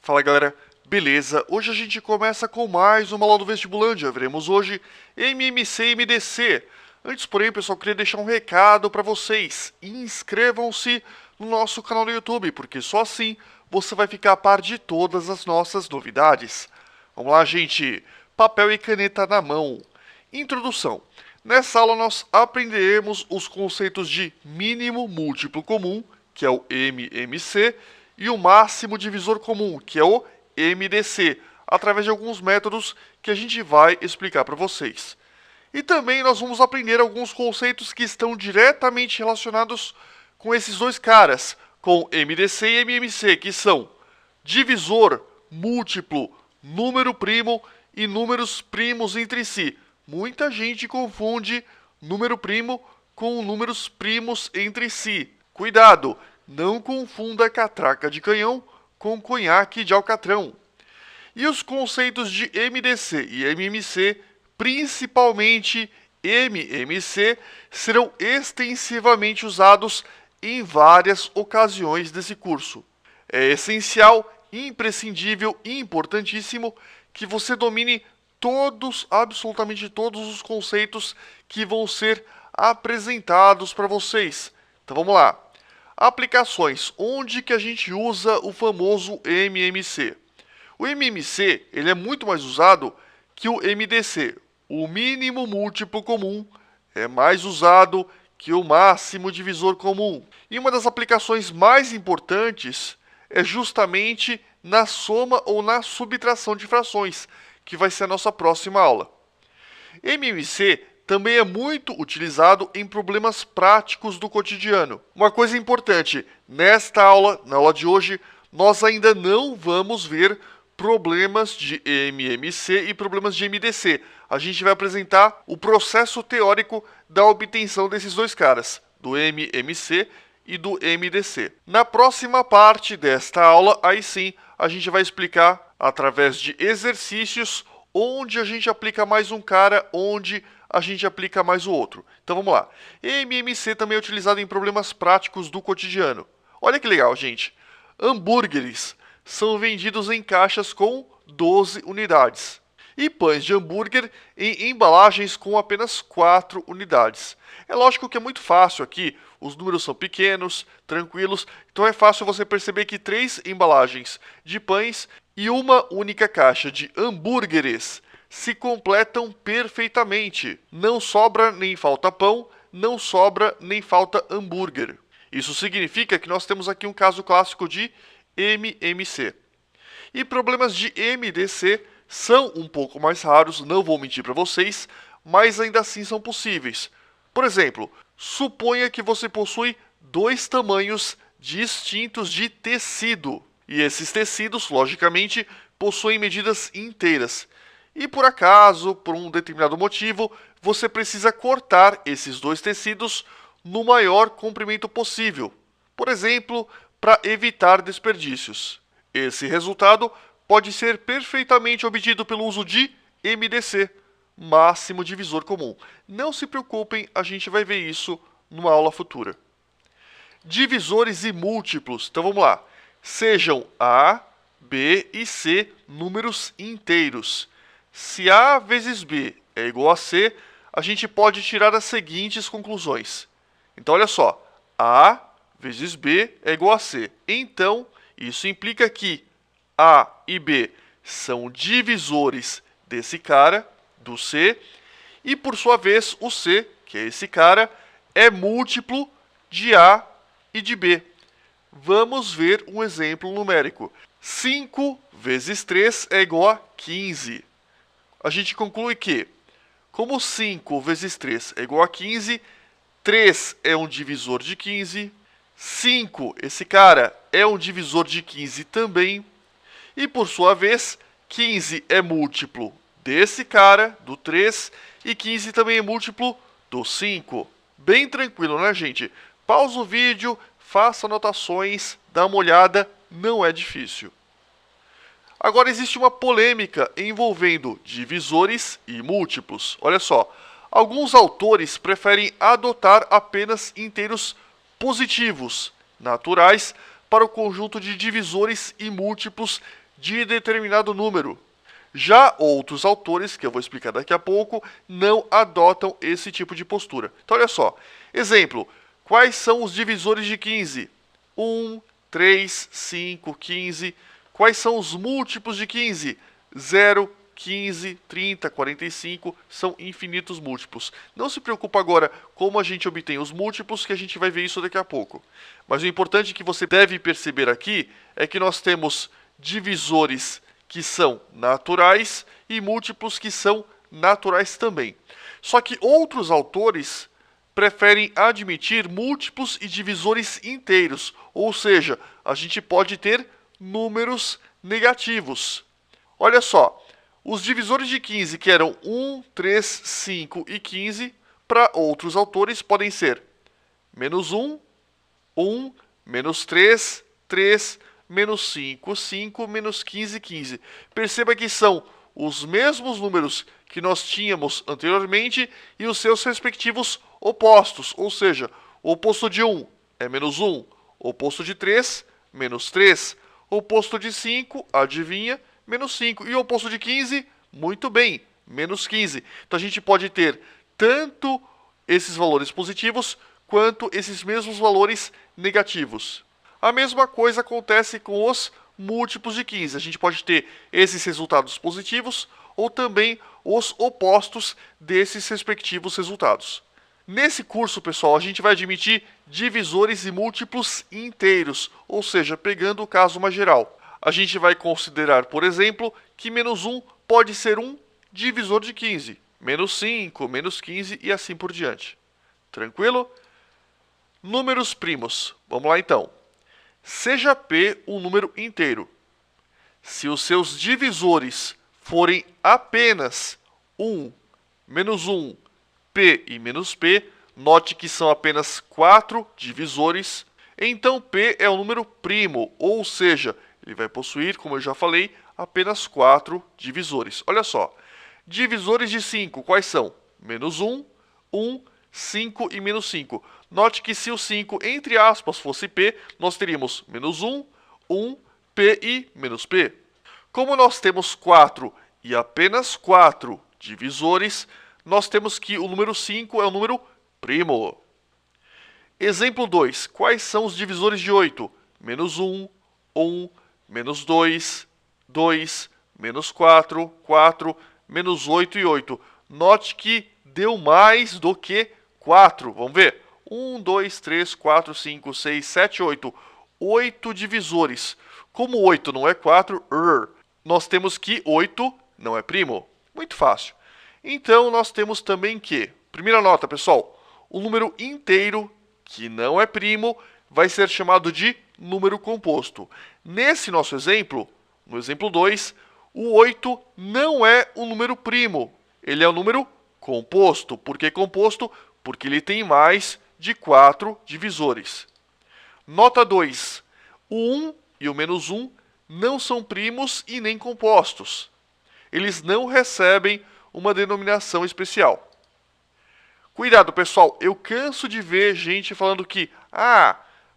Fala galera, beleza? Hoje a gente começa com mais uma aula do Vestibulândia. Veremos hoje MMC e MDC. Antes, porém, pessoal, queria deixar um recado para vocês. Inscrevam-se no nosso canal no YouTube, porque só assim você vai ficar a par de todas as nossas novidades. Vamos lá, gente. Papel e caneta na mão. Introdução. Nessa aula nós aprenderemos os conceitos de mínimo múltiplo comum, que é o MMC, e o máximo divisor comum, que é o MDC, através de alguns métodos que a gente vai explicar para vocês. E também nós vamos aprender alguns conceitos que estão diretamente relacionados com esses dois caras, com MDC e MMC, que são divisor, múltiplo, número primo e números primos entre si. Muita gente confunde número primo com números primos entre si. Cuidado! Não confunda catraca de canhão com conhaque de alcatrão. E os conceitos de MDC e MMC, principalmente MMC, serão extensivamente usados em várias ocasiões desse curso. É essencial, imprescindível e importantíssimo que você domine absolutamente todos os conceitos que vão ser apresentados para vocês. Então vamos lá. Aplicações. Onde que a gente usa o famoso MMC? O MMC ele é muito mais usado que o MDC. O mínimo múltiplo comum é mais usado que o máximo divisor comum. E uma das aplicações mais importantes é justamente na soma ou na subtração de frações, que vai ser a nossa próxima aula. MMC também é muito utilizado em problemas práticos do cotidiano. Uma coisa importante, nesta aula, na aula de hoje, nós ainda não vamos ver problemas de MMC e problemas de MDC. A gente vai apresentar o processo teórico da obtenção desses dois caras, do MMC e do MDC. Na próxima parte desta aula, aí sim, a gente vai explicar, através de exercícios, onde a gente aplica mais um cara, onde a gente aplica mais o outro. Então vamos lá. MMC também é utilizado em problemas práticos do cotidiano. Olha que legal, gente. Hambúrgueres são vendidos em caixas com 12 unidades. E pães de hambúrguer em embalagens com apenas 4 unidades. É lógico que é muito fácil aqui, os números são pequenos, tranquilos, então é fácil você perceber que 3 embalagens de pães e uma única caixa de hambúrgueres se completam perfeitamente. Não sobra nem falta pão, não sobra nem falta hambúrguer. Isso significa que nós temos aqui um caso clássico de MMC. E problemas de MDC são um pouco mais raros, não vou mentir para vocês, mas ainda assim são possíveis. Por exemplo, suponha que você possui 2 tamanhos distintos de tecido. E esses tecidos, logicamente, possuem medidas inteiras. E por acaso, por um determinado motivo, você precisa cortar esses 2 tecidos no maior comprimento possível. Por exemplo, para evitar desperdícios. Esse resultado pode ser perfeitamente obtido pelo uso de MDC, máximo divisor comum. Não se preocupem, a gente vai ver isso numa aula futura. Divisores e múltiplos. Então vamos lá. Sejam A, B e C números inteiros. Se A vezes B é igual a C, a gente pode tirar as seguintes conclusões. Então olha só, A vezes B é igual a C. Então, isso implica que A e B são divisores desse cara, do C, e por sua vez o C, que é esse cara, é múltiplo de A e de B. Vamos ver um exemplo numérico. 5 vezes 3 é igual a 15. A gente conclui que, como 5 vezes 3 é igual a 15, 3 é um divisor de 15, 5, esse cara, é um divisor de 15 também, e por sua vez, 15 é múltiplo desse cara, do 3, e 15 também é múltiplo do 5. Bem tranquilo, né, gente? Pausa o vídeo, faça anotações, dá uma olhada, não é difícil. Agora existe uma polêmica envolvendo divisores e múltiplos. Olha só, alguns autores preferem adotar apenas inteiros positivos, naturais, para o conjunto de divisores e múltiplos de determinado número. Já outros autores, que eu vou explicar daqui a pouco, não adotam esse tipo de postura. Então, olha só. Exemplo. Quais são os divisores de 15? 1, 3, 5, 15. Quais são os múltiplos de 15? 0, 15, 30, 45. São infinitos múltiplos. Não se preocupa agora como a gente obtém os múltiplos, que a gente vai ver isso daqui a pouco. Mas o importante que você deve perceber aqui é que nós temos divisores que são naturais e múltiplos que são naturais também. Só que outros autores preferem admitir múltiplos e divisores inteiros, ou seja, a gente pode ter números negativos. Olha só, os divisores de 15, que eram 1, 3, 5 e 15, para outros autores podem ser menos 1, 1, menos 3, 3, menos 5, 5, menos 15, 15. Perceba que são os mesmos números que nós tínhamos anteriormente e os seus respectivos opostos, ou seja, o oposto de 1 é menos 1, o oposto de 3, menos 3, o oposto de 5, adivinha, menos 5, e o oposto de 15, muito bem, menos 15. Então a gente pode ter tanto esses valores positivos quanto esses mesmos valores negativos. A mesma coisa acontece com os múltiplos de 15. A gente pode ter esses resultados positivos ou também os opostos desses respectivos resultados. Nesse curso, pessoal, a gente vai admitir divisores e múltiplos inteiros, ou seja, pegando o caso mais geral. A gente vai considerar, por exemplo, que menos 1 pode ser um divisor de 15, menos 5, menos 15 e assim por diante. Tranquilo? Números primos. Vamos lá então. Seja P um número inteiro. Se os seus divisores forem apenas 1, menos 1, P e menos P, note que são apenas 4 divisores, então P é um número primo, ou seja, ele vai possuir, como eu já falei, apenas 4 divisores. Olha só, divisores de 5, quais são? Menos 1, 1, 5 e menos 5. Note que se o 5, entre aspas, fosse P, nós teríamos menos 1, 1, P e menos P. Como nós temos 4 e apenas 4 divisores, nós temos que o número 5 é um número primo. Exemplo 2. Quais são os divisores de 8? Menos 1, 1, menos 2, 2, menos 4, 4, menos 8 e 8. Note que deu mais do que 4. Vamos ver? 1, 2, 3, 4, 5, 6, 7, 8. 8 divisores. Como 8 não é 4, nós temos que 8 não é primo. Muito fácil. Então, nós temos também que, primeira nota, pessoal, o número inteiro, que não é primo, vai ser chamado de número composto. Nesse nosso exemplo, no exemplo 2, o 8 não é um número primo, ele é um número composto. Por que composto? Porque ele tem mais de 4 divisores. Nota 2, o 1 e o menos 1 não são primos e nem compostos. Eles não recebem uma denominação especial. Cuidado, pessoal, eu canso de ver gente falando que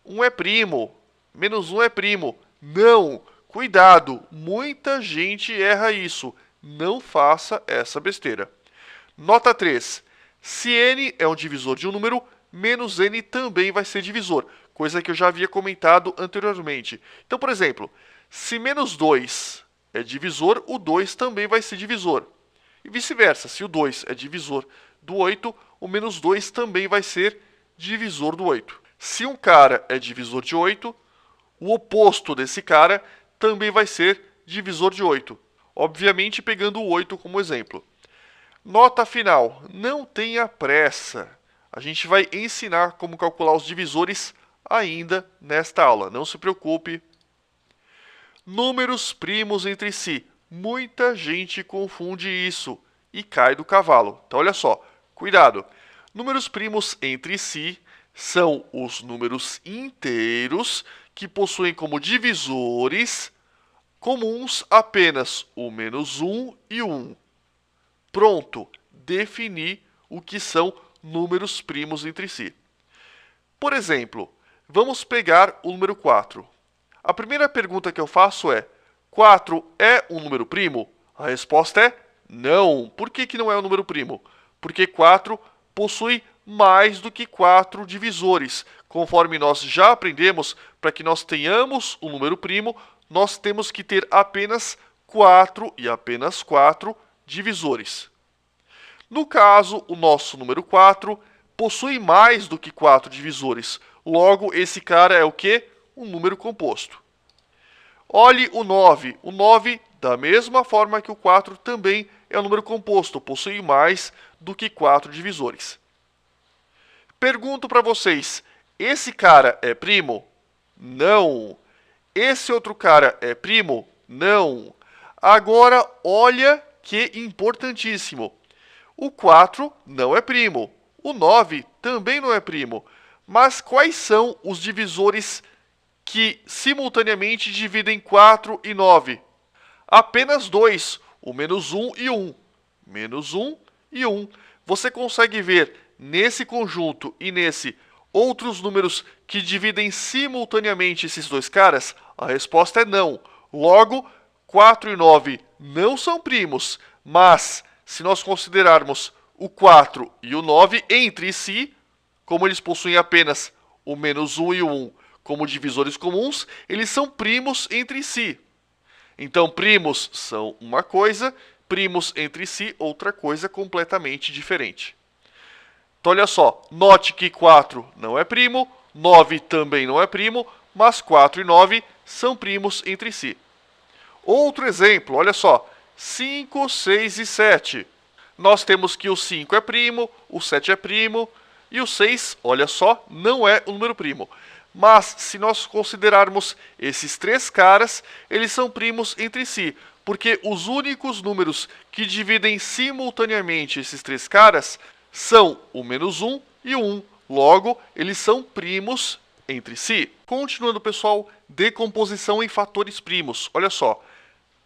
1 é primo, menos 1 é primo. Não, cuidado, muita gente erra isso. Não faça essa besteira. Nota 3. Se n é um divisor de um número, menos n também vai ser divisor, coisa que eu já havia comentado anteriormente. Então, por exemplo, se menos 2 é divisor, o 2 também vai ser divisor. E vice-versa, se o 2 é divisor do 8, o menos 2 também vai ser divisor do 8. Se um cara é divisor de 8, o oposto desse cara também vai ser divisor de 8. Obviamente pegando o 8 como exemplo. Nota final, não tenha pressa. A gente vai ensinar como calcular os divisores ainda nesta aula, não se preocupe. Números primos entre si. Muita gente confunde isso e cai do cavalo. Então, olha só, cuidado. Números primos entre si são os números inteiros que possuem como divisores comuns apenas o menos 1 e 1. Pronto, defini o que são números primos entre si. Por exemplo, vamos pegar o número 4. A primeira pergunta que eu faço é: 4 é um número primo? A resposta é não. Por que não é um número primo? Porque 4 possui mais do que 4 divisores. Conforme nós já aprendemos, para que nós tenhamos um número primo, nós temos que ter apenas 4 e apenas 4 divisores. No caso, o nosso número 4 possui mais do que 4 divisores. Logo, esse cara é o quê? Um número composto. Olhe o 9. O 9, da mesma forma que o 4, também é um número composto, possui mais do que 4 divisores. Pergunto para vocês, esse cara é primo? Não. Esse outro cara é primo? Não. Agora, olha que importantíssimo. O 4 não é primo. O 9 também não é primo. Mas quais são os divisores que simultaneamente dividem 4 e 9? Apenas dois, o menos 1 e 1. Menos 1 e 1. Você consegue ver nesse conjunto e nesse outros números que dividem simultaneamente esses dois caras? A resposta é não. Logo, 4 e 9 não são primos, mas se nós considerarmos o 4 e o 9 entre si, como eles possuem apenas o menos 1 e o 1 como divisores comuns, eles são primos entre si. Então, primos são uma coisa, primos entre si, outra coisa completamente diferente. Então, olha só, note que 4 não é primo, 9 também não é primo, mas 4 e 9 são primos entre si. Outro exemplo, olha só, 5, 6 e 7. Nós temos que o 5 é primo, o 7 é primo, e o 6, olha só, não é um número primo. Mas, se nós considerarmos esses três caras, eles são primos entre si, porque os únicos números que dividem simultaneamente esses três caras são o menos 1 e o 1. Logo, eles são primos entre si. Continuando, pessoal, decomposição em fatores primos. Olha só,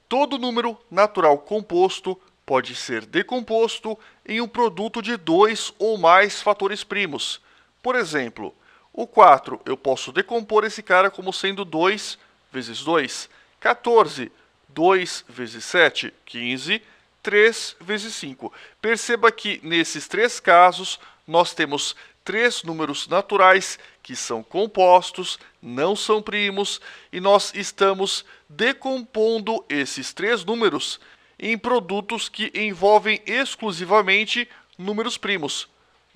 todo número natural composto pode ser decomposto em um produto de 2 ou mais fatores primos. Por exemplo, o 4, eu posso decompor esse cara como sendo 2 vezes 2. 14, 2 vezes 7, 15, 3 vezes 5. Perceba que nesses três casos nós temos três números naturais que são compostos, não são primos, e nós estamos decompondo esses três números em produtos que envolvem exclusivamente números primos.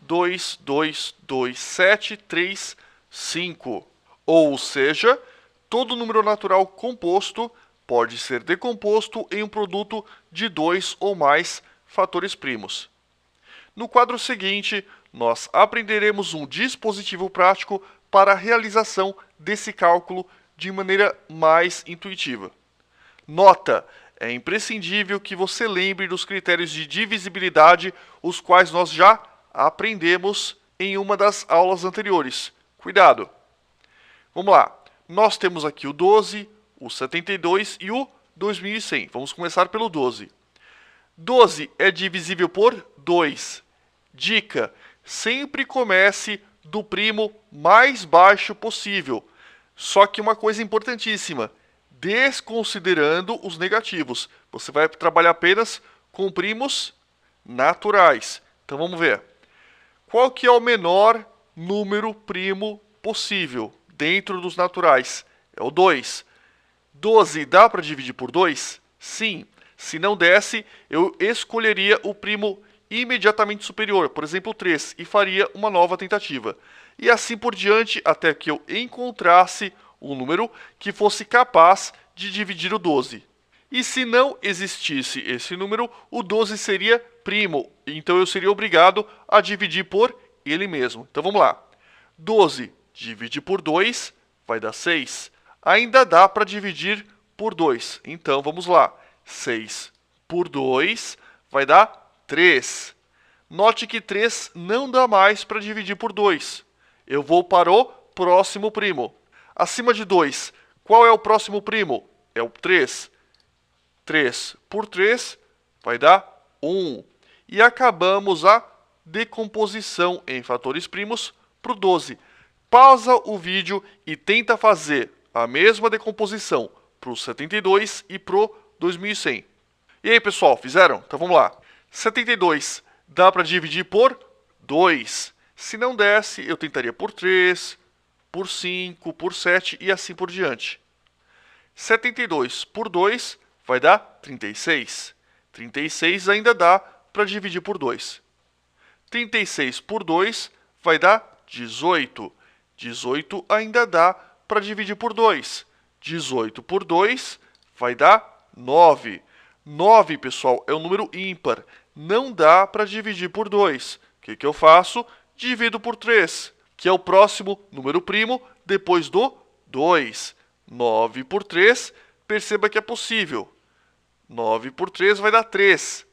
2, 2, 2, 7, 3, 5. Ou seja, todo número natural composto pode ser decomposto em um produto de 2 ou mais fatores primos. No quadro seguinte, nós aprenderemos um dispositivo prático para a realização desse cálculo de maneira mais intuitiva. Nota: é imprescindível que você lembre dos critérios de divisibilidade, os quais nós já aprendemos em uma das aulas anteriores. Cuidado! Vamos lá. Nós temos aqui o 12, o 72 e o 2100. Vamos começar pelo 12. 12 é divisível por 2. Dica: sempre comece do primo mais baixo possível. Só que uma coisa importantíssima: desconsiderando os negativos. Você vai trabalhar apenas com primos naturais. Então vamos ver. Qual que é o menor número primo possível dentro dos naturais? É o 2. 12 dá para dividir por 2? Sim. Se não desse, eu escolheria o primo imediatamente superior, por exemplo, 3, e faria uma nova tentativa. E assim por diante, até que eu encontrasse um número que fosse capaz de dividir o 12. E se não existisse esse número, o 12 seria primo, então eu seria obrigado a dividir por ele mesmo. Então vamos lá. 12 divide por 2 vai dar 6. Ainda dá para dividir por 2, então vamos lá. 6 por 2 vai dar 3. Note que 3 não dá mais para dividir por 2. Eu vou para o próximo primo. Acima de 2, qual é o próximo primo? É o 3. 3 por 3 vai dar 1. E acabamos a decomposição em fatores primos para o 12. Pausa o vídeo e tenta fazer a mesma decomposição pro 72 e pro 2100. E aí, pessoal, fizeram? Então vamos lá. 72 dá para dividir por 2. Se não desse, eu tentaria por 3, por 5, por 7 e assim por diante. 72 por 2 vai dar 36. 36 ainda dá para dividir por 2. 36 por 2 vai dar 18. 18 ainda dá para dividir por 2. 18 por 2 vai dar 9. 9, pessoal, é um número ímpar. Não dá para dividir por 2. O que eu faço? Divido por 3, que é o próximo número primo depois do 2. 9 por 3, perceba que é possível. 9 por 3 vai dar 3.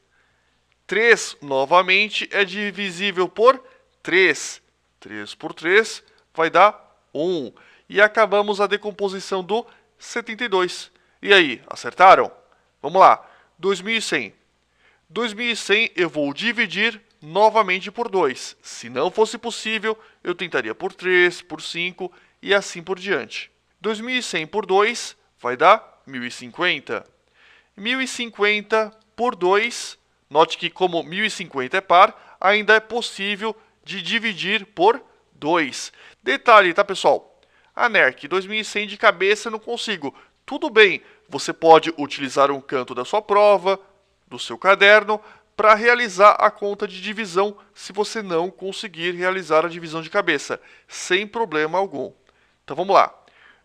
3, novamente, é divisível por 3. 3 por 3 vai dar 1. E acabamos a decomposição do 72. E aí, acertaram? Vamos lá. 2100. 2100 eu vou dividir novamente por 2. Se não fosse possível, eu tentaria por 3, por 5 e assim por diante. 2100 por 2 vai dar 1050. 1050 por 2, note que como 1050 é par, ainda é possível de dividir por 2. Detalhe, tá, pessoal? A NERC 2100 de cabeça eu não consigo. Tudo bem, você pode utilizar um canto da sua prova, do seu caderno, para realizar a conta de divisão se você não conseguir realizar a divisão de cabeça, sem problema algum. Então vamos lá.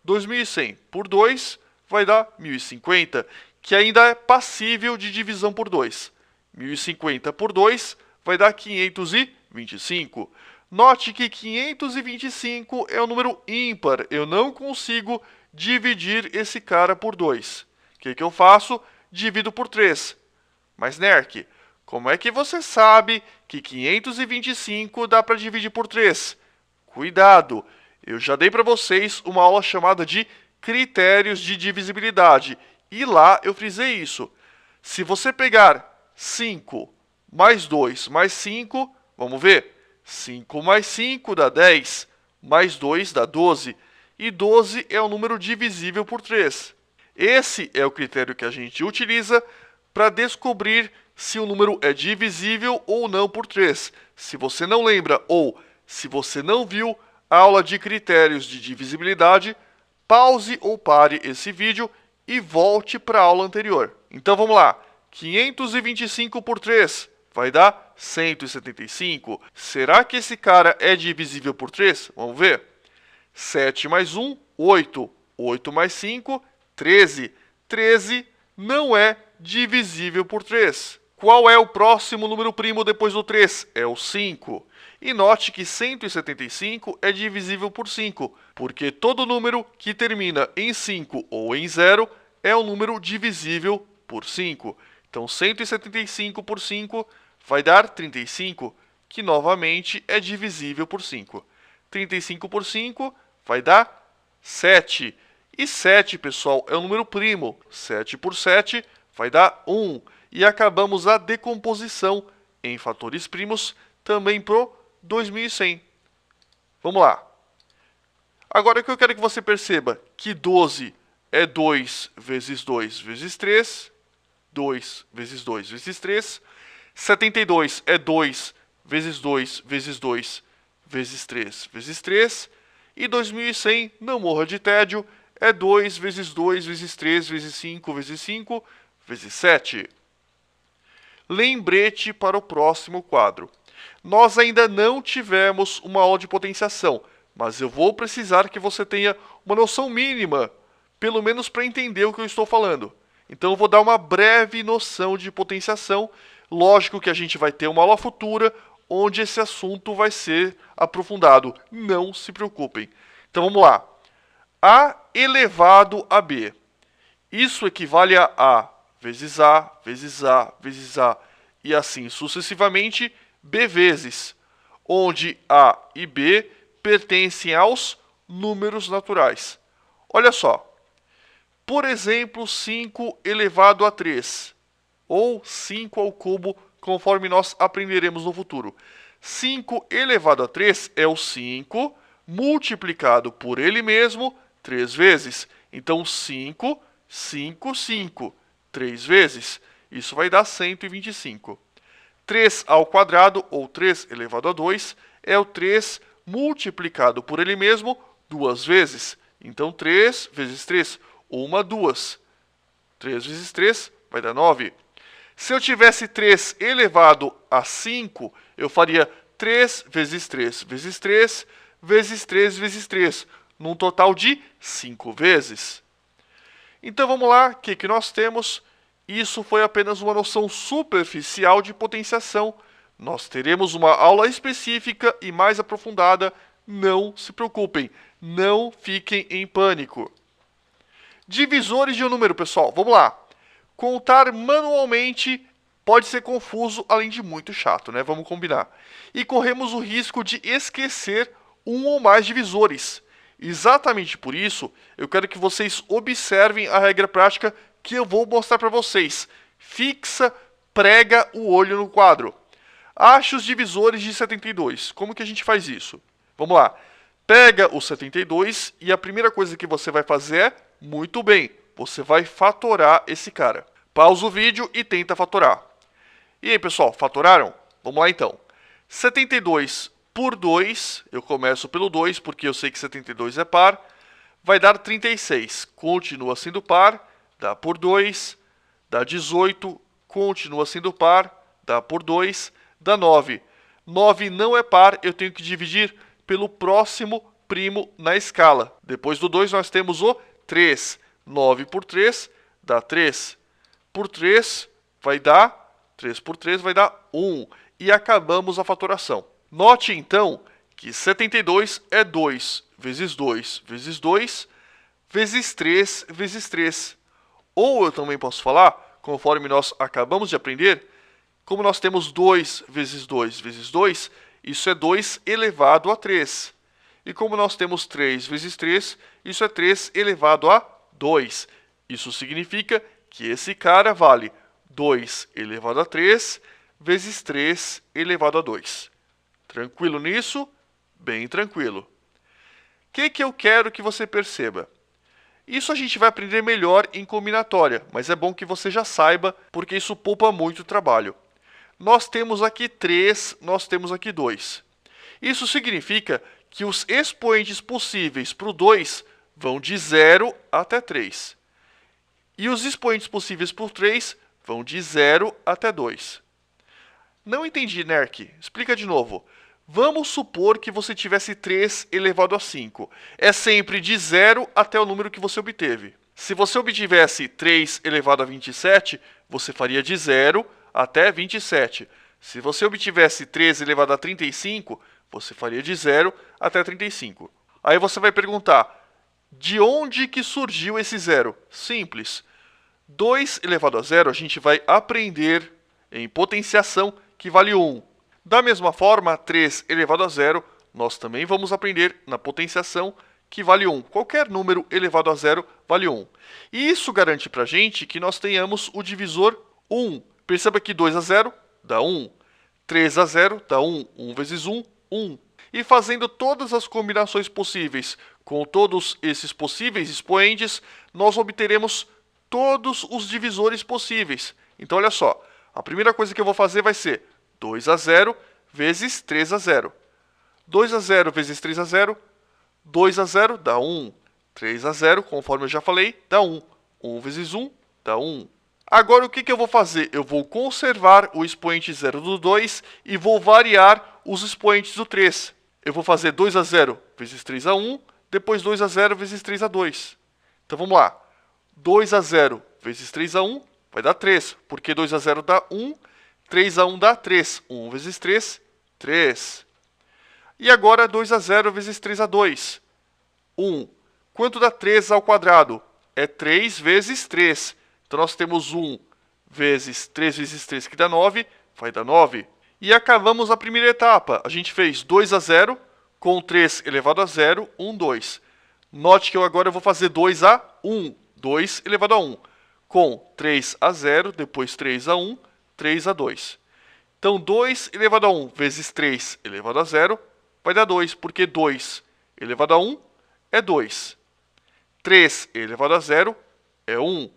2100 por 2 vai dar 1050, que ainda é passível de divisão por 2. 1050 por 2 vai dar 525. Note que 525 é um número ímpar. Eu não consigo dividir esse cara por 2. O que eu faço? Divido por 3. Mas, NERC, como é que você sabe que 525 dá para dividir por 3? Cuidado! Eu já dei para vocês uma aula chamada de critérios de divisibilidade. E lá eu frisei isso. Se você pegar 5 mais 2 mais 5, vamos ver? 5 mais 5 dá 10, mais 2 dá 12. E 12 é um número divisível por 3. Esse é o critério que a gente utiliza para descobrir se o número é divisível ou não por 3. Se você não lembra ou se você não viu a aula de critérios de divisibilidade, pause ou pare esse vídeo e volte para a aula anterior. Então vamos lá. 525 por 3 vai dar 175. Será que esse cara é divisível por 3? Vamos ver. 7 mais 1, 8. 8 mais 5, 13. 13 não é divisível por 3. Qual é o próximo número primo depois do 3? É o 5. E note que 175 é divisível por 5, porque todo número que termina em 5 ou em 0 é um número divisível por 5. Então, 175 por 5 vai dar 35, que novamente é divisível por 5. 35 por 5 vai dar 7. E 7, pessoal, é um número primo. 7 por 7 vai dar 1. E acabamos a decomposição em fatores primos também pro 2100. Vamos lá. Agora o que eu quero que você perceba que 12 é 2 vezes 2 vezes 3. 2 vezes 2 vezes 3. 72 é 2 vezes 2 vezes 2 vezes 3 vezes 3. E 2100, não morra de tédio, é 2 vezes 2 vezes 3 vezes 5 vezes 5 vezes 7. Lembrete para o próximo quadro. Nós ainda não tivemos uma aula de potenciação, mas eu vou precisar que você tenha uma noção mínima, pelo menos para entender o que eu estou falando. Então eu vou dar uma breve noção de potenciação. Lógico que a gente vai ter uma aula futura onde esse assunto vai ser aprofundado. Não se preocupem. Então vamos lá. A elevado a B. Isso equivale a A vezes A, vezes A, vezes A e assim sucessivamente, B vezes, onde A e B pertencem aos números naturais. Olha só. Por exemplo, 5 elevado a 3, ou 5 ao cubo, conforme nós aprenderemos no futuro. 5 elevado a 3 é o 5 multiplicado por ele mesmo 3 vezes. Então, 5 5, 5. 3 vezes, isso vai dar 125. 3 ao quadrado, ou 3 elevado a 2, é o 3 multiplicado por ele mesmo 2 vezes. Então, 3 vezes 3, 1, 2. 3 vezes 3 vai dar 9. Se eu tivesse 3 elevado a 5, eu faria 3 vezes 3 vezes 3 vezes 3 vezes 3, num total de 5 vezes. Então vamos lá, o que nós temos? Isso foi apenas uma noção superficial de potenciação. Nós teremos uma aula específica e mais aprofundada. Não se preocupem, não fiquem em pânico. Divisores de um número, pessoal, vamos lá. Contar manualmente pode ser confuso, além de muito chato, né? Vamos combinar. E corremos o risco de esquecer um ou mais divisores. Exatamente por isso, eu quero que vocês observem a regra prática que eu vou mostrar para vocês. Fixa, prega o olho no quadro. Ache os divisores de 72. Como que a gente faz isso? Vamos lá. Pega o 72 e a primeira coisa que você vai fazer é, muito bem, você vai fatorar esse cara. Pausa o vídeo e tenta fatorar. E aí, pessoal, fatoraram? Vamos lá então. 72 por 2, eu começo pelo 2 porque eu sei que 72 é par, vai dar 36. Continua sendo par, dá por 2, dá 18, continua sendo par, dá por 2, dá 9. 9 não é par, eu tenho que dividir pelo próximo primo na escala. Depois do 2 nós temos o 3. 9 por 3 dá 3. Por 3 vai dar, 3 por 3 vai dar 1. E acabamos a fatoração. Note então que 72 é 2 vezes 2 vezes 2 vezes 3 vezes 3. Ou eu também posso falar, conforme nós acabamos de aprender, como nós temos 2 vezes 2 vezes 2, isso é 2 elevado a 3. E como nós temos 3 vezes 3, isso é 3 elevado a 2. Isso significa que esse cara vale 2 elevado a 3 vezes 3 elevado a 2. Tranquilo nisso? Bem tranquilo. O que eu quero que você perceba? Isso a gente vai aprender melhor em combinatória, mas é bom que você já saiba, porque isso poupa muito trabalho. Nós temos aqui 3, nós temos aqui 2. Isso significa que os expoentes possíveis para o 2 vão de 0 até 3. E os expoentes possíveis para o 3 vão de 0 até 2. Não entendi, Nerk. Explica de novo. Vamos supor que você tivesse 3 elevado a 5. É sempre de 0 até o número que você obteve. Se você obtivesse 3 elevado a 27, você faria de 0 até 27. Se você obtivesse 3 elevado a 35, você faria de 0 até 35. Aí você vai perguntar, de onde que surgiu esse 0? Simples. 2 elevado a 0 a gente vai aprender em potenciação que vale 1. Da mesma forma, 3 elevado a 0, nós também vamos aprender na potenciação que vale 1. Qualquer número elevado a 0 vale 1. E isso garante para a gente que nós tenhamos o divisor 1. Perceba que 2 a 0 dá 1. 3 a 0 dá 1. 1 vezes 1, 1. E fazendo todas as combinações possíveis com todos esses possíveis expoentes, nós obteremos todos os divisores possíveis. Então, olha só. A primeira coisa que eu vou fazer vai ser 2 a 0 vezes 3 a 0. 2 a 0 vezes 3 a 0. 2 a 0 dá 1. 3 a 0, conforme eu já falei, dá 1. 1 vezes 1 dá 1. Agora, o que eu vou fazer? Eu vou conservar o expoente 0 do 2 e vou variar os expoentes do 3. Eu vou fazer 2 a 0 vezes 3 a 1, depois 2 a 0 vezes 3 a 2. Então, vamos lá. 2 a 0 vezes 3 a 1 vai dar 3, porque 2 a 0 dá 1, 3 a 1 dá 3. 1 vezes 3, 3. E agora 2 a 0 vezes 3 a 2. 1. Quanto dá 3 ao quadrado? É 3 vezes 3. Então nós temos 1 vezes 3 vezes 3, que dá 9, vai dar 9. E acabamos a primeira etapa. A gente fez 2 a 0 com 3 elevado a 0, 1, 2. Note que eu agora vou fazer 2 a 1. 2 elevado a 1. Com 3 a 0, depois 3 a 1, 3 a 2. Então, 2 elevado a 1 vezes 3 elevado a 0 vai dar 2, porque 2 elevado a 1 é 2. 3 elevado a 0 é 1.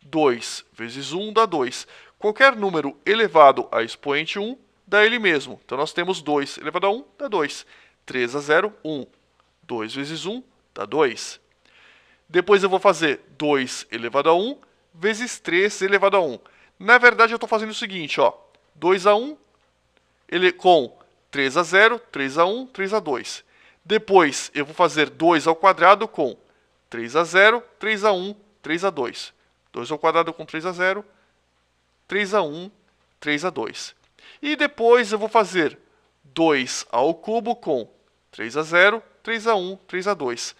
2 vezes 1 dá 2. Qualquer número elevado a expoente 1 dá ele mesmo. Então, nós temos 2 elevado a 1 dá 2. 3 a 0, 1. 2 vezes 1 dá 2. Depois eu vou fazer 2 elevado a 1 vezes 3 elevado a 1. Na verdade, eu estou fazendo o seguinte, ó. 2 a 1 com 3 a 0, 3 a 1, 3 a 2. Depois, eu vou fazer 2 ao quadrado com 3 a 0, 3 a 1, 3 a 2. 2 ao quadrado com 3 a 0, 3 a 1, 3 a 2. E depois eu vou fazer 2 ao cubo com 3 a 0, 3 a 1, 3 a 2.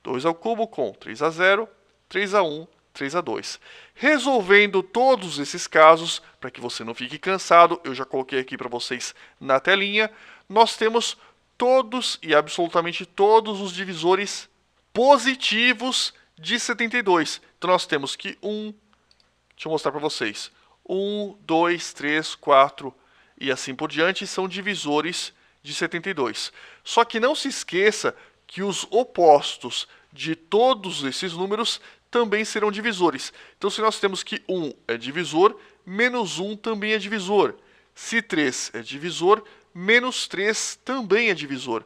2 ao cubo com 3 a 0, 3 a 1, 3 a 2. Resolvendo todos esses casos, para que você não fique cansado, eu já coloquei aqui para vocês na telinha, nós temos todos e absolutamente todos os divisores positivos de 72. Então, nós temos que deixa eu mostrar para vocês, 1, 2, 3, 4 e assim por diante são divisores de 72. Só que não se esqueça que os opostos de todos esses números também serão divisores. Então, se nós temos que 1 é divisor, menos 1 também é divisor. Se 3 é divisor, menos 3 também é divisor.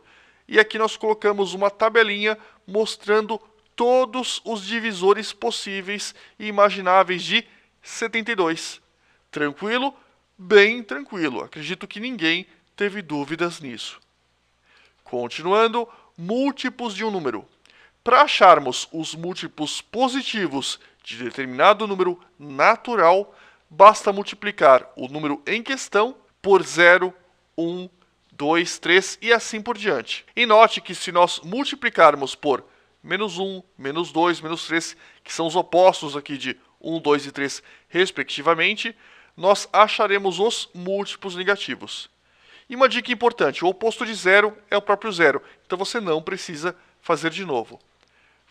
E aqui nós colocamos uma tabelinha mostrando todos os divisores possíveis e imagináveis de 72. Tranquilo? Bem tranquilo. Acredito que ninguém teve dúvidas nisso. Continuando, múltiplos de um número. Para acharmos os múltiplos positivos de determinado número natural, basta multiplicar o número em questão por 0, 1, 2, 3 e assim por diante. E note que se nós multiplicarmos por menos 1, menos 2, menos 3, que são os opostos aqui de 1, 2 e 3, respectivamente, nós acharemos os múltiplos negativos. E uma dica importante, o oposto de 0 é o próprio 0, então você não precisa fazer de novo.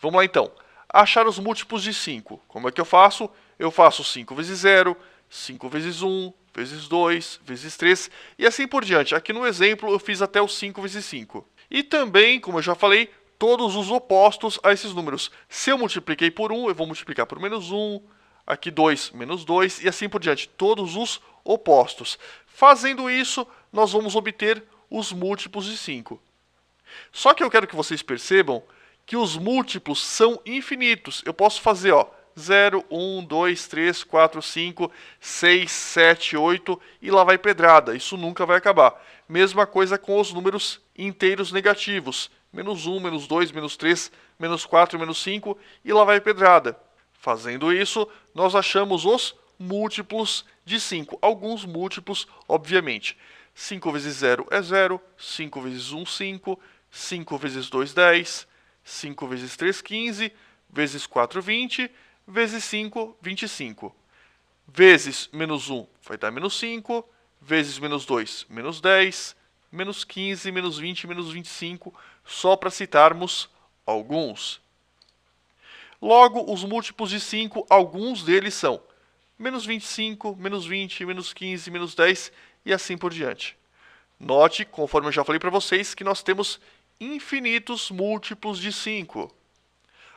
Vamos lá então, achar os múltiplos de 5. Como é que eu faço? Eu faço 5 vezes 0, 5 vezes 1, vezes 2, vezes 3 e assim por diante. Aqui no exemplo eu fiz até o 5 vezes 5. E também, como eu já falei, todos os opostos a esses números. Se eu multipliquei por 1, eu vou multiplicar por menos 1, aqui 2, menos 2 e assim por diante. Todos os opostos. Fazendo isso, nós vamos obter os múltiplos de 5. Só que eu quero que vocês percebam que os múltiplos são infinitos. Eu posso fazer, ó, 0, 1, 2, 3, 4, 5, 6, 7, 8 e lá vai pedrada. Isso nunca vai acabar. Mesma coisa com os números inteiros negativos. Menos 1, menos 2, menos 3, menos 4, menos 5 e lá vai pedrada. Fazendo isso, nós achamos os múltiplos de 5. Alguns múltiplos, obviamente. 5 vezes 0 é 0, 5 vezes 1, 5, 5 vezes 2, 10, 5 vezes 3, 15, vezes 4, 20, vezes 5, 25. Vezes menos 1 vai dar menos 5, vezes menos 2, menos 10, menos 15, menos 20, menos 25, só para citarmos alguns. Logo, os múltiplos de 5, alguns deles são menos 25, menos 20, menos 15, menos 10 e assim por diante. Note, conforme eu já falei para vocês, que nós temos infinitos múltiplos de 5.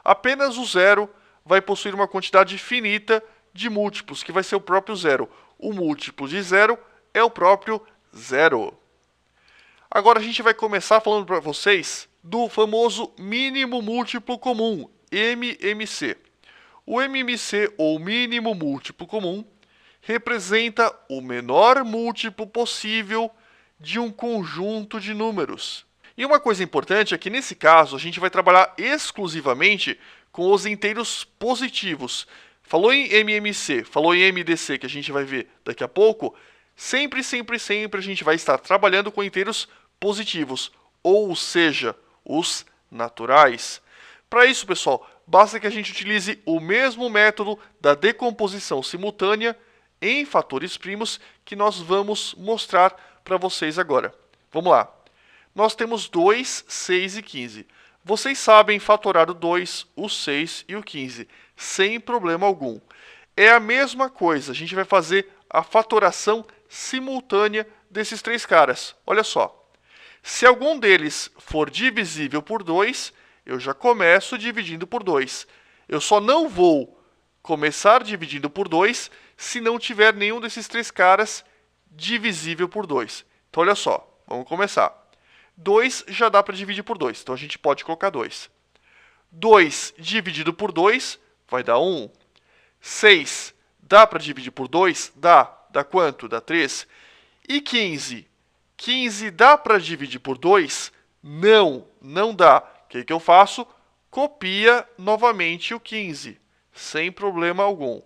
Apenas o zero vai possuir uma quantidade finita de múltiplos, que vai ser o próprio zero. O múltiplo de zero é o próprio zero. Agora a gente vai começar falando para vocês do famoso mínimo múltiplo comum, MMC. O MMC, ou mínimo múltiplo comum, representa o menor múltiplo possível de um conjunto de números. E uma coisa importante é que, nesse caso, a gente vai trabalhar exclusivamente com os inteiros positivos. Falou em MMC, falou em MDC, que a gente vai ver daqui a pouco, sempre a gente vai estar trabalhando com inteiros positivos, ou seja, os naturais. Para isso, pessoal, basta que a gente utilize o mesmo método da decomposição simultânea em fatores primos que nós vamos mostrar para vocês agora. Vamos lá. Nós temos 2, 6 e 15. Vocês sabem fatorar o 2, o 6 e o 15, sem problema algum. É a mesma coisa, a gente vai fazer a fatoração simultânea desses três caras. Olha só. Se algum deles for divisível por 2, eu já começo dividindo por 2. Eu só não vou começar dividindo por 2 se não tiver nenhum desses três caras divisível por 2. Então, olha só, vamos começar. 2 já dá para dividir por 2, então a gente pode colocar 2. 2 dividido por 2 vai dar 1. 6 dá para dividir por 2? Dá. Dá quanto? Dá 3. E 15? 15 dá para dividir por 2? Não, não dá. O que eu faço? Copia novamente o 15, sem problema algum.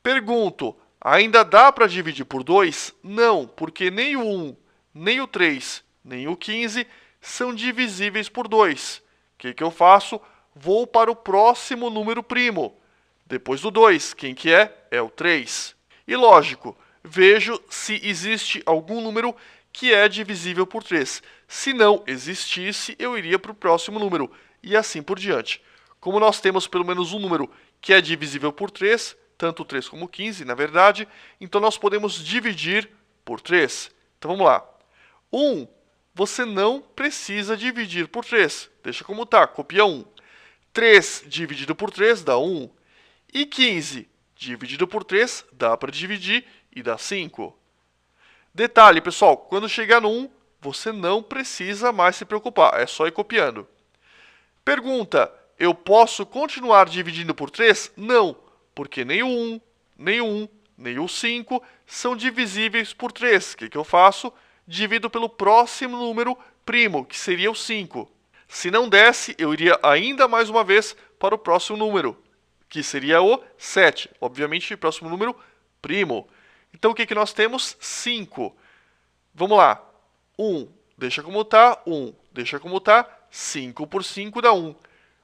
Pergunto, ainda dá para dividir por 2? Não, porque nem o 1, nem o 3, nem o 15 são divisíveis por 2. O que eu faço? Vou para o próximo número primo. Depois do 2, quem que é? É o 3. E lógico, vejo se existe algum número que é divisível por 3. Se não existisse, eu iria para o próximo número, e assim por diante. Como nós temos pelo menos um número que é divisível por 3, tanto 3 como 15, na verdade, então nós podemos dividir por 3. Então vamos lá. 1, você não precisa dividir por 3. Deixa como está, copia 1. 3 dividido por 3 dá 1. E 15 dividido por 3 dá para dividir e dá 5. Detalhe, pessoal, quando chegar no 1, você não precisa mais se preocupar, é só ir copiando. Pergunta, eu posso continuar dividindo por 3? Não, porque nem o 1, nem o 1, nem o 5 são divisíveis por 3. O que eu faço? Divido pelo próximo número primo, que seria o 5. Se não desse, eu iria ainda mais uma vez para o próximo número, que seria o 7. Obviamente, o próximo número primo. Então, o que nós temos? 5. Vamos lá. 1, deixa como está. 1, deixa como está. 5 por 5 dá 1.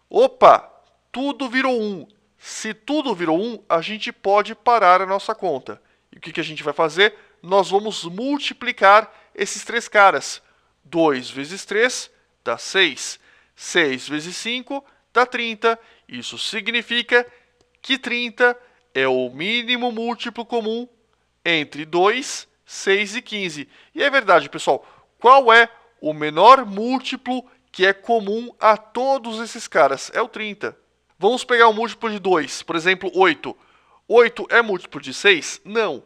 Opa! Tudo virou 1. Se tudo virou 1, a gente pode parar a nossa conta. E o que a gente vai fazer? Nós vamos multiplicar esses três caras. 2 vezes 3 dá 6. 6 vezes 5 dá 30. Isso significa que 30 é o mínimo múltiplo comum entre 2, 6 e 15. E é verdade, pessoal. Qual é o menor múltiplo que é comum a todos esses caras? É o 30. Vamos pegar um múltiplo de 2, por exemplo, 8. 8 é múltiplo de 6? Não.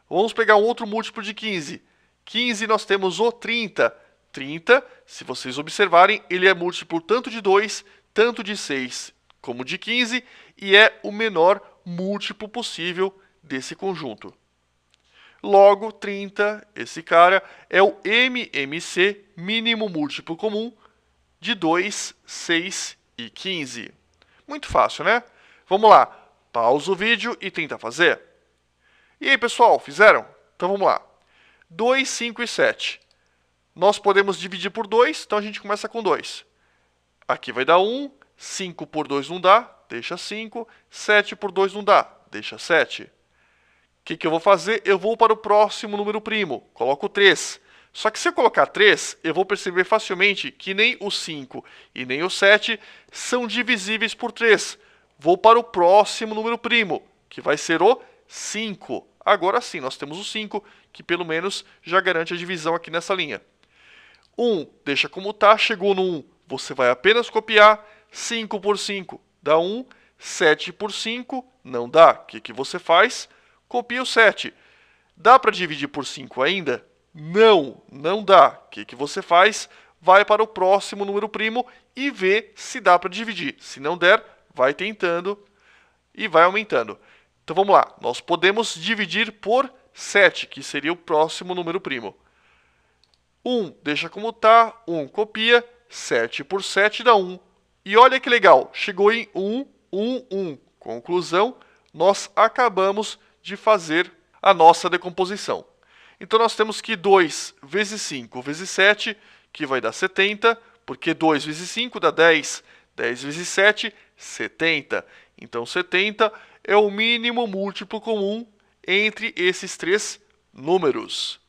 Vamos pegar um outro múltiplo de 15. 15 nós temos o 30. 30, se vocês observarem, ele é múltiplo tanto de 2, tanto de 6 como de 15 e é o menor múltiplo possível desse conjunto. Logo, 30, esse cara, é o MMC, mínimo múltiplo comum, de 2, 6 e 15. Muito fácil, né? Vamos lá, pausa o vídeo e tenta fazer. E aí, pessoal, fizeram? Então vamos lá. 2, 5 e 7. Nós podemos dividir por 2, então a gente começa com 2. Aqui vai dar 1, 5 por 2 não dá, deixa 5, 7 por 2 não dá, deixa 7. O que eu vou fazer? Eu vou para o próximo número primo, coloco 3. Só que se eu colocar 3, eu vou perceber facilmente que nem o 5 e nem o 7 são divisíveis por 3. Vou para o próximo número primo, que vai ser o 5. Agora sim, nós temos o 5, que pelo menos já garante a divisão aqui nessa linha. 1, deixa como está, chegou no 1, você vai apenas copiar. 5 por 5 dá 1, 7 por 5 não dá. O que você faz? Copia o 7. Dá para dividir por 5 ainda? Não, não dá. O que você faz? Vai para o próximo número primo e vê se dá para dividir. Se não der, vai tentando e vai aumentando. Então vamos lá, nós podemos dividir por 7, que seria o próximo número primo. 1, deixa como está, 1 copia, 7 por 7 dá 1. E olha que legal, chegou em 1, 1, 1. Conclusão, nós acabamos de fazer a nossa decomposição. Então nós temos que 2 vezes 5 vezes 7, que vai dar 70, porque 2 vezes 5 dá 10, 10 vezes 7, 70. Então 70 é o mínimo múltiplo comum entre esses três números.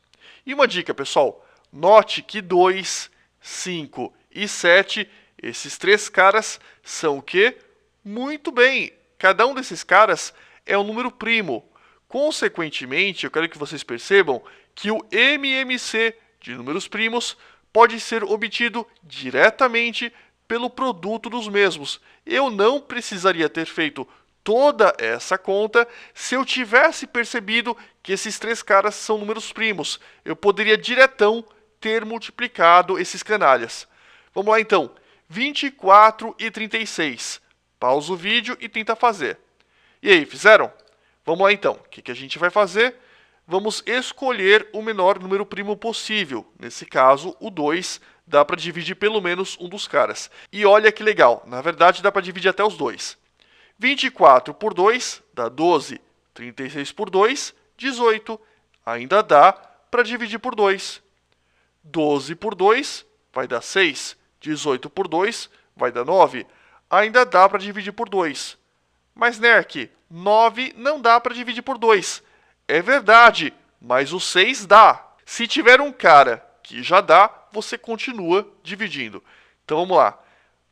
E uma dica, pessoal, note que 2, 5 e 7, esses três caras são o quê? Muito bem, cada um desses caras é um número primo. Consequentemente, eu quero que vocês percebam que o MMC de números primos pode ser obtido diretamente pelo produto dos mesmos. Eu não precisaria ter feito toda essa conta se eu tivesse percebido que esses três caras são números primos. Eu poderia diretão ter multiplicado esses canalhas. Vamos lá então. 24 e 36. Pausa o vídeo e tenta fazer. E aí, fizeram? Vamos lá então. O que a gente vai fazer? Vamos escolher o menor número primo possível. Nesse caso, o 2. Dá para dividir pelo menos um dos caras. E olha que legal. Na verdade, dá para dividir até os dois. 24 por 2 dá 12. 36 por 2, 18. Ainda dá para dividir por 2. 12 por 2 vai dar 6. 18 por 2 vai dar 9. Ainda dá para dividir por 2. Mas, Nerk, 9 não dá para dividir por 2. É verdade, mas o 6 dá. Se tiver um cara que já dá, você continua dividindo. Então, vamos lá.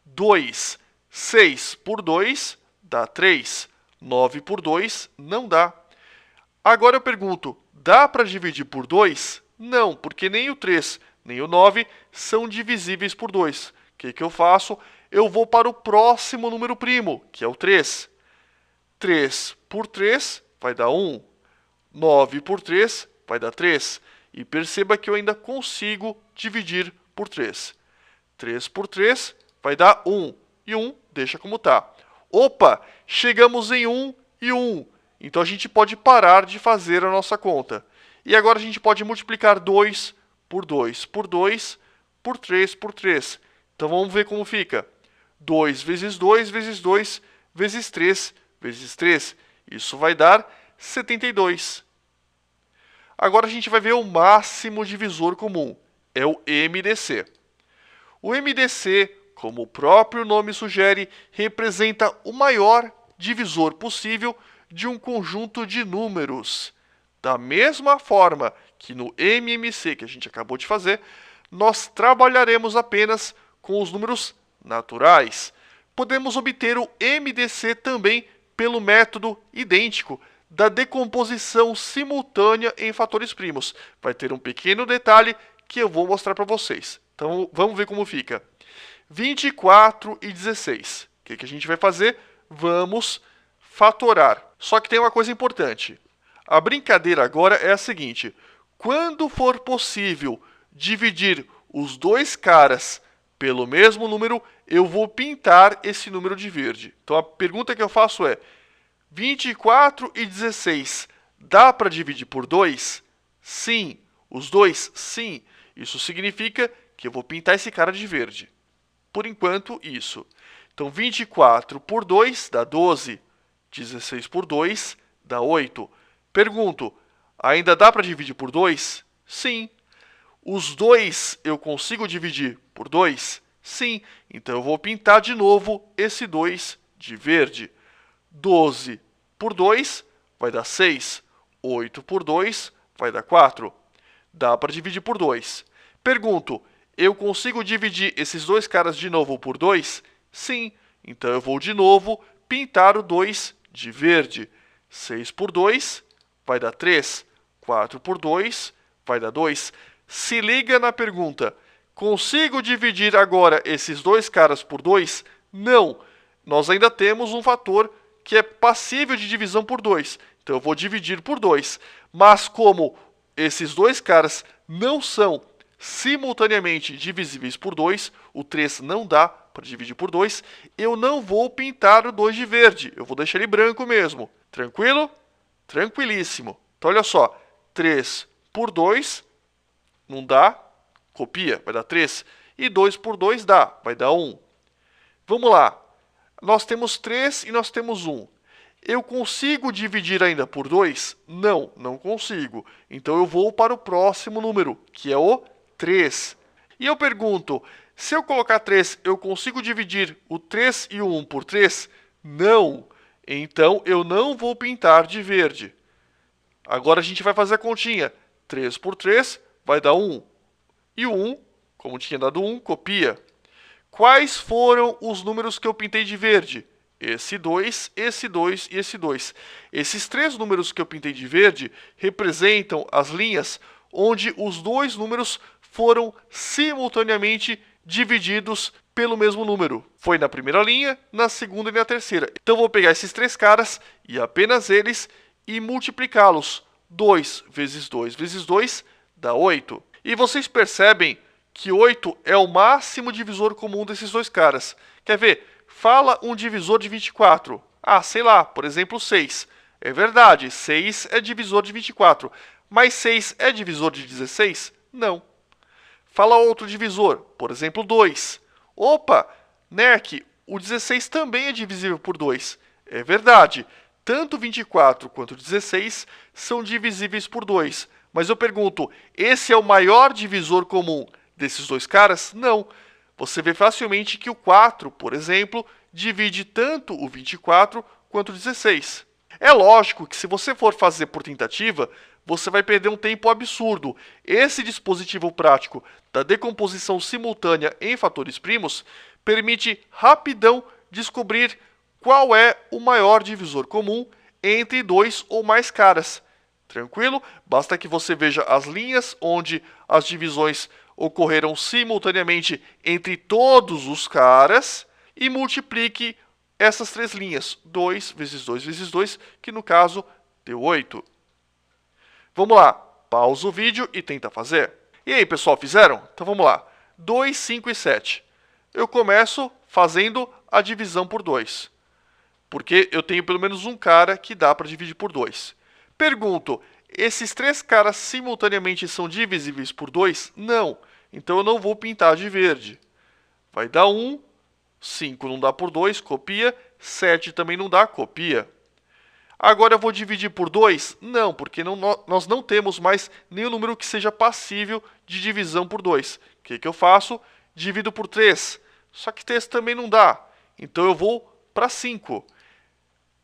2, 6 por 2 dá 3. 9 por 2 não dá. Agora eu pergunto, dá para dividir por 2? Não, porque nem o 3 nem o 9 são divisíveis por 2. O que eu faço? Eu vou para o próximo número primo, que é o 3. 3 por 3 vai dar 1. 9 por 3 vai dar 3. E perceba que eu ainda consigo dividir por 3. 3 por 3 vai dar 1. E 1 deixa como está. Opa, chegamos em 1 e 1. Então a gente pode parar de fazer a nossa conta. E agora a gente pode multiplicar 2 por 2 por 2 por 3 por 3. Então vamos ver como fica. 2 vezes 2 vezes 2 vezes 3 vezes 3. Isso vai dar 72. Agora a gente vai ver o máximo divisor comum. É o MDC. O MDC, como o próprio nome sugere, representa o maior divisor possível de um conjunto de números. Da mesma forma que no MMC que a gente acabou de fazer, nós trabalharemos apenas com os números naturais. Podemos obter o MDC também pelo método idêntico da decomposição simultânea em fatores primos. Vai ter um pequeno detalhe que eu vou mostrar para vocês. Então vamos ver como fica. 24 e 16. O que a gente vai fazer? Vamos fatorar. Só que tem uma coisa importante. A brincadeira agora é a seguinte. Quando for possível dividir os dois caras pelo mesmo número, eu vou pintar esse número de verde. Então a pergunta que eu faço é: 24 e 16 dá para dividir por 2? Sim. Os dois? Sim. Isso significa que eu vou pintar esse cara de verde. Por enquanto, isso. Então 24 por 2 dá 12. 16 por 2 dá 8. Pergunto, ainda dá para dividir por 2? Sim. Os dois eu consigo dividir por 2? Sim. Então eu vou pintar de novo esse 2 de verde. 12 por 2 vai dar 6. 8 por 2 vai dar 4. Dá para dividir por 2. Pergunto, eu consigo dividir esses dois caras de novo por 2? Sim. Então eu vou de novo pintar o 2 de verde. 6 por 2 vai dar 3. 4 por 2 vai dar 2. Se liga na pergunta. Consigo dividir agora esses dois caras por 2? Não. Nós ainda temos um fator que é passível de divisão por 2. Então eu vou dividir por 2. Mas como esses dois caras não são simultaneamente divisíveis por 2, o 3 não dá para dividir por 2, eu não vou pintar o 2 de verde. Eu vou deixar ele branco mesmo. Tranquilo? Tranquilíssimo. Então olha só. 3 por 2 não dá. Copia, vai dar 3. E 2 por 2 dá, vai dar 1. Vamos lá. Nós temos 3 e nós temos 1. Eu consigo dividir ainda por 2? Não, não consigo. Então eu vou para o próximo número, que é o 3. E eu pergunto, se eu colocar 3, eu consigo dividir o 3 e o 1 por 3? Não. Então eu não vou pintar de verde. Agora a gente vai fazer a continha. 3 por 3 vai dar 1. E o 1, como tinha dado 1, copia. Quais foram os números que eu pintei de verde? Esse 2, esse 2 e esse 2. Esses três números que eu pintei de verde representam as linhas onde os dois números foram simultaneamente divididos pelo mesmo número. Foi na primeira linha, na segunda e na terceira. Então, vou pegar esses três caras e apenas eles e multiplicá-los. 2 vezes 2 vezes 2 dá 8. E vocês percebem que 8 é o máximo divisor comum desses dois caras. Quer ver? Fala um divisor de 24. Ah, sei lá, por exemplo, 6. É verdade, 6 é divisor de 24. Mas 6 é divisor de 16? Não. Fala outro divisor, por exemplo, 2. Opa, Nerk, o 16 também é divisível por 2. É verdade, tanto 24 quanto 16 são divisíveis por 2. Mas eu pergunto, esse é o maior divisor comum desses dois caras? Não. Você vê facilmente que o 4, por exemplo, divide tanto o 24 quanto o 16. É lógico que se você for fazer por tentativa, você vai perder um tempo absurdo. Esse dispositivo prático da decomposição simultânea em fatores primos permite rapidão descobrir qual é o maior divisor comum entre dois ou mais caras. Tranquilo? Basta que você veja as linhas onde as divisões ocorreram simultaneamente entre todos os caras e multiplique essas três linhas. 2 vezes 2 vezes 2, que no caso deu 8. Vamos lá, pausa o vídeo e tenta fazer. E aí, pessoal, fizeram? Então vamos lá. 2, 5 e 7. Eu começo fazendo a divisão por 2. Porque eu tenho pelo menos um cara que dá para dividir por 2. Pergunto, esses três caras simultaneamente são divisíveis por 2? Não. Então eu não vou pintar de verde. Vai dar 1, 5 não dá por 2, copia. 7 também não dá, copia. Agora eu vou dividir por 2? Não, porque nós não temos mais nenhum número que seja passível de divisão por 2. O que eu faço? Divido por 3. Só que 3 também não dá. Então eu vou para 5.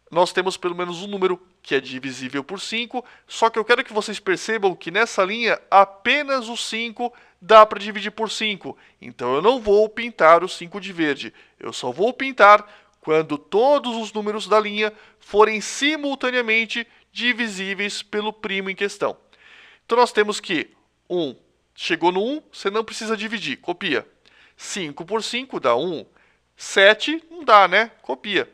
Nós temos pelo menos um número que é divisível por 5, só que eu quero que vocês percebam que nessa linha apenas o 5 dá para dividir por 5. Então eu não vou pintar o 5 de verde. Eu só vou pintar quando todos os números da linha forem simultaneamente divisíveis pelo primo em questão. Então nós temos que 1 chegou no 1, você não precisa dividir, copia. 5 por 5 dá 1. 7 não dá, né? Copia.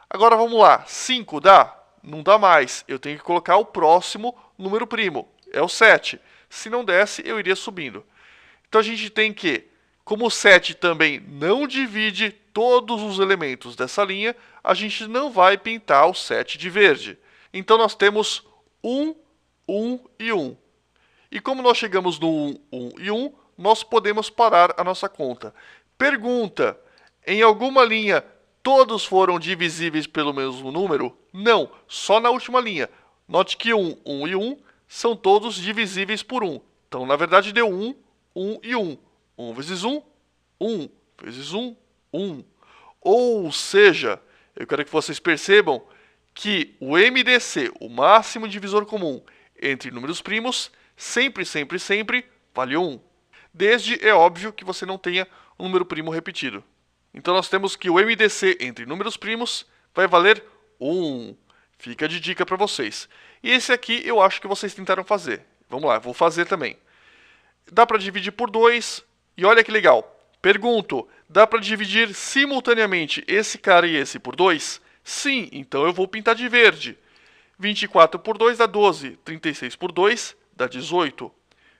Agora vamos lá, 5 dá? Não dá mais, eu tenho que colocar o próximo número primo, é o 7. Se não desse, eu iria subindo. Então a gente tem que, como o 7 também não divide todos os elementos dessa linha, a gente não vai pintar o 7 de verde. Então nós temos 1, 1 e 1. E como nós chegamos no 1, 1 e 1, nós podemos parar a nossa conta. Pergunta, em alguma linha todos foram divisíveis pelo mesmo número? Não, só na última linha. Note que 1, 1 e 1 são todos divisíveis por 1. Então, na verdade, deu 1, 1 e 1. 1 vezes 1, 1 vezes 1, 1. Ou seja, eu quero que vocês percebam que o MDC, o máximo divisor comum entre números primos, sempre, sempre, sempre vale 1. Desde, é óbvio, que você não tenha um número primo repetido. Então nós temos que o MDC entre números primos vai valer 1. Fica de dica para vocês. E esse aqui eu acho que vocês tentaram fazer. Vamos lá, vou fazer também. Dá para dividir por 2. E olha que legal. Pergunto, dá para dividir simultaneamente esse cara e esse por 2? Sim, então eu vou pintar de verde. 24 por 2 dá 12. 36 por 2 dá 18.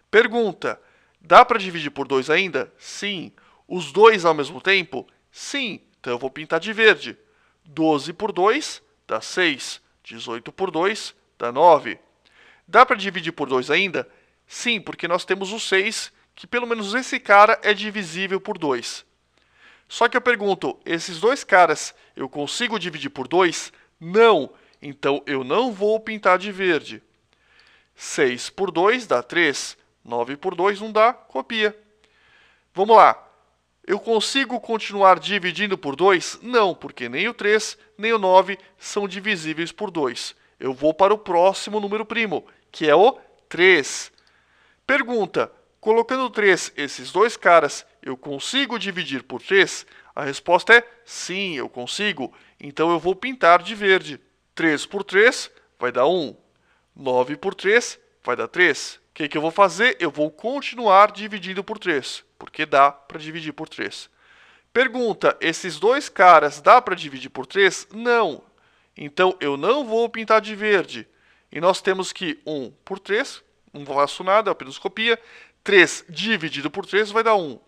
Pergunta, dá para dividir por 2 ainda? Sim. Os dois ao mesmo tempo? Sim, então eu vou pintar de verde. 12 por 2 dá 6. 18 por 2 dá 9. Dá para dividir por 2 ainda? Sim, porque nós temos o 6, que pelo menos esse cara é divisível por 2. Só que eu pergunto, esses dois caras eu consigo dividir por 2? Não, então eu não vou pintar de verde. 6 por 2 dá 3. 9 por 2 não dá, copia. Vamos lá. Eu consigo continuar dividindo por 2? Não, porque nem o 3 nem o 9 são divisíveis por 2. Eu vou para o próximo número primo, que é o 3. Pergunta, colocando 3, esses dois caras, eu consigo dividir por 3? A resposta é sim, eu consigo. Então eu vou pintar de verde. 3 por 3 vai dar 1. 9 por 3 vai dar 3. O que eu vou fazer? Eu vou continuar dividindo por 3. porque dá para dividir por 3. Pergunta, esses dois caras dá para dividir por 3? Não. Então, eu não vou pintar de verde. E nós temos que 1 por 3, não faço nada, eu apenas copia. 3 dividido por 3 vai dar 1.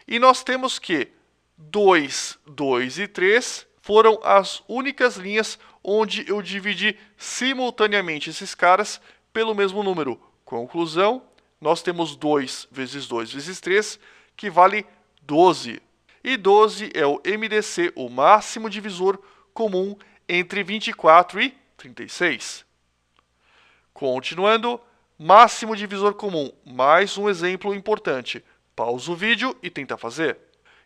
E nós temos que 2, 2 e 3 foram as únicas linhas onde eu dividi simultaneamente esses caras pelo mesmo número. Conclusão, nós temos 2 vezes 2 vezes 3, que vale 12. E 12 é o MDC, o máximo divisor comum entre 24 e 36. Continuando, máximo divisor comum, mais um exemplo importante. Pausa o vídeo e tenta fazer.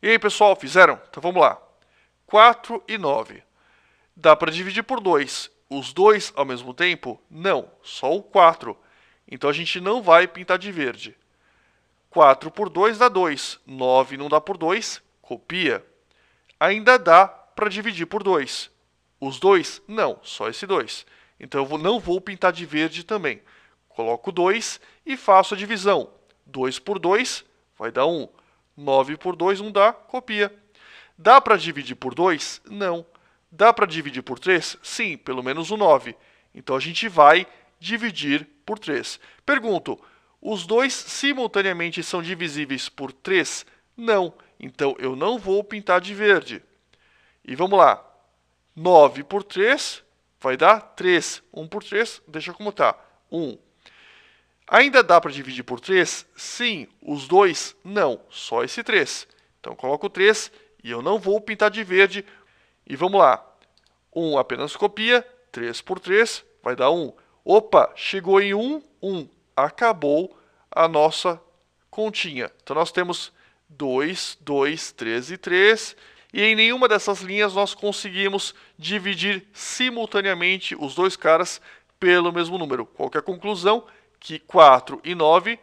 E aí, pessoal, fizeram? Então vamos lá. 4 e 9. Dá para dividir por 2. Os dois ao mesmo tempo? Não, só o 4. Então a gente não vai pintar de verde. 4 por 2 dá 2. 9 não dá por 2, copia. Ainda dá para dividir por 2. Os dois? Não, só esse 2. Então eu não vou pintar de verde também. Coloco 2 e faço a divisão. 2 por 2 vai dar 1. 9 por 2 não dá, copia. Dá para dividir por 2? Não. Dá para dividir por 3? Sim, pelo menos o 9. Então a gente vai dividir por 3. Pergunto, os dois simultaneamente são divisíveis por 3? Não. Então eu não vou pintar de verde. E vamos lá. 9 por 3 vai dar 3. 1 por 3, deixa como está. 1. Ainda dá para dividir por 3? Sim. Os dois? Não. Só esse 3. Então coloco 3 e eu não vou pintar de verde. E vamos lá. 1 apenas copia. 3 por 3 vai dar 1. Opa, chegou em 1, 1. Acabou a nossa continha. Então nós temos 2, 2, 3 e 3. E em nenhuma dessas linhas nós conseguimos dividir simultaneamente os dois caras pelo mesmo número. Qual que é a conclusão? Que 4 e 9,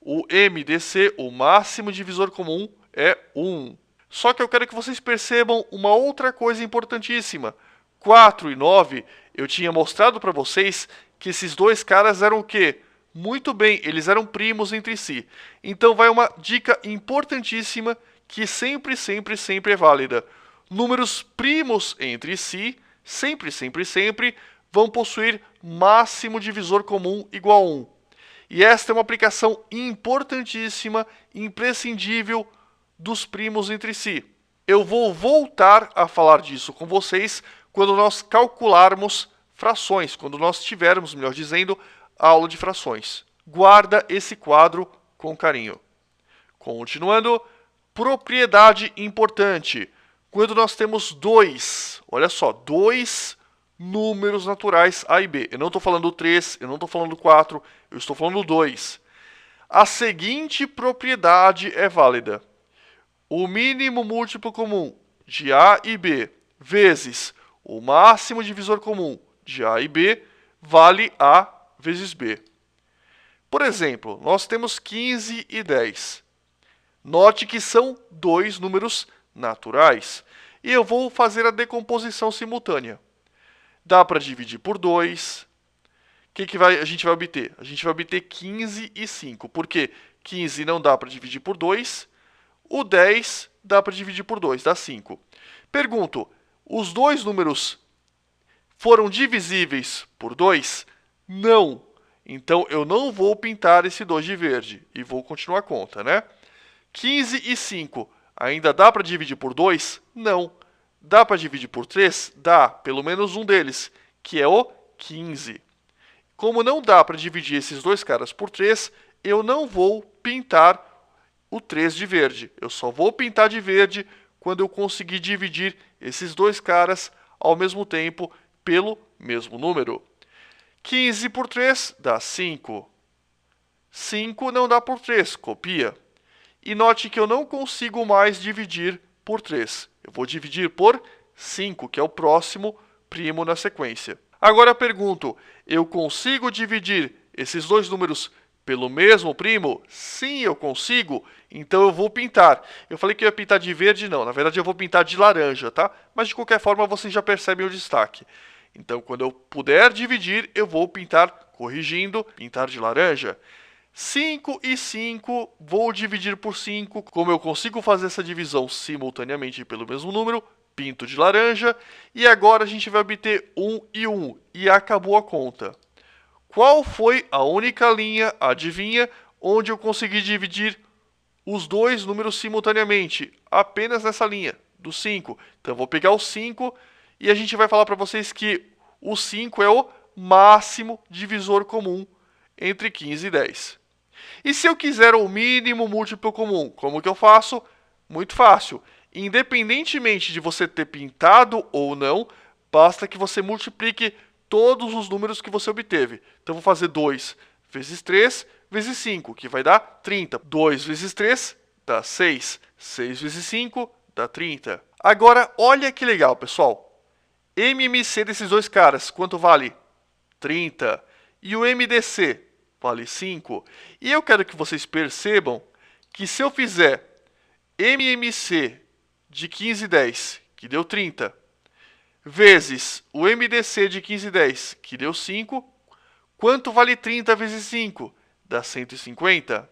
o MDC, o máximo divisor comum, é 1. Só que eu quero que vocês percebam uma outra coisa importantíssima. 4 e 9, eu tinha mostrado para vocês que esses dois caras eram o quê? Muito bem, eles eram primos entre si. Então vai uma dica importantíssima que sempre, sempre, sempre é válida. Números primos entre si, sempre, sempre, sempre, vão possuir máximo divisor comum igual a 1. E esta é uma aplicação importantíssima, imprescindível dos primos entre si. Eu vou voltar a falar disso com vocês quando nós calcularmos frações, quando nós tivermos, melhor dizendo, a aula de frações. Guarda esse quadro com carinho. Continuando, propriedade importante. Quando nós temos dois, olha só, dois números naturais A e B. Eu não estou falando 3, eu não estou falando 4, eu estou falando 2. A seguinte propriedade é válida. O mínimo múltiplo comum de A e B vezes o máximo divisor comum de A e B vale A vezes B. Por exemplo, nós temos 15 e 10. Note que são dois números naturais. E eu vou fazer a decomposição simultânea. Dá para dividir por 2. O que a gente vai obter? A gente vai obter 15 e 5. Por quê? 15 não dá para dividir por 2. O 10 dá para dividir por 2, dá 5. Pergunto, os dois números foram divisíveis por 2? Não. Então, eu não vou pintar esse 2 de verde. E vou continuar a conta, né? 15 e 5. Ainda dá para dividir por 2? Não. Dá para dividir por 3? Dá. Pelo menos um deles, que é o 15. Como não dá para dividir esses dois caras por 3, eu não vou pintar o 3 de verde. Eu só vou pintar de verde quando eu conseguir dividir esses dois caras ao mesmo tempo pelo mesmo número. 15 por 3 dá 5. 5 não dá por 3, copia. E note que eu não consigo mais dividir por 3. Eu vou dividir por 5, que é o próximo primo na sequência. Agora eu pergunto, eu consigo dividir esses dois números pelo mesmo primo? Sim, eu consigo. Então eu vou pintar. Eu falei que eu ia pintar de verde, não. Na verdade eu vou pintar de laranja, tá? Mas de qualquer forma vocês já percebem o destaque. Então quando eu puder dividir, eu vou pintar, corrigindo, pintar de laranja. 5 e 5, vou dividir por 5. Como eu consigo fazer essa divisão simultaneamente pelo mesmo número, pinto de laranja. E agora a gente vai obter 1 e 1. E acabou a conta. Qual foi a única linha, adivinha, onde eu consegui dividir os dois números simultaneamente? Apenas nessa linha, do 5. Então eu vou pegar o 5 e a gente vai falar para vocês que o 5 é o máximo divisor comum entre 15 e 10. E se eu quiser o mínimo múltiplo comum, como que eu faço? Muito fácil. Independentemente de você ter pintado ou não, basta que você multiplique todos os números que você obteve. Então, vou fazer 2 vezes 3 vezes 5, que vai dar 30. 2 vezes 3 dá 6. 6 vezes 5 dá 30. Agora, olha que legal, pessoal. MMC desses dois caras, quanto vale? 30. E o MDC vale 5. E eu quero que vocês percebam que se eu fizer MMC de 15 e 10, que deu 30, vezes o MDC de 15 e 10, que deu 5, quanto vale 30 vezes 5? Dá 150.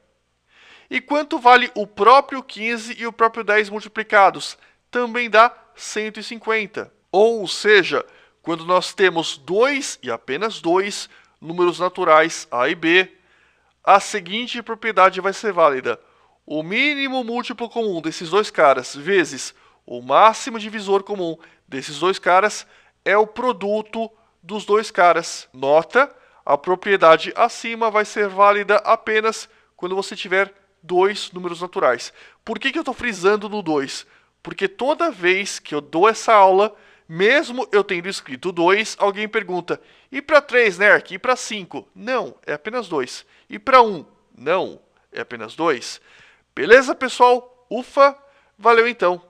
E quanto vale o próprio 15 e o próprio 10 multiplicados? Também dá 150. Ou seja, quando nós temos 2 e apenas 2 números naturais A e B, a seguinte propriedade vai ser válida. O mínimo múltiplo comum desses dois caras vezes o máximo divisor comum desses dois caras é o produto dos dois caras. Nota, a propriedade acima vai ser válida apenas quando você tiver dois números naturais. Por que eu estou frisando no 2? Porque toda vez que eu dou essa aula, mesmo eu tendo escrito 2, alguém pergunta: e para 3, Nerk? E para 5? Não, é apenas 2. E para 1? Não, é apenas 2. Beleza, pessoal? Ufa! Valeu então!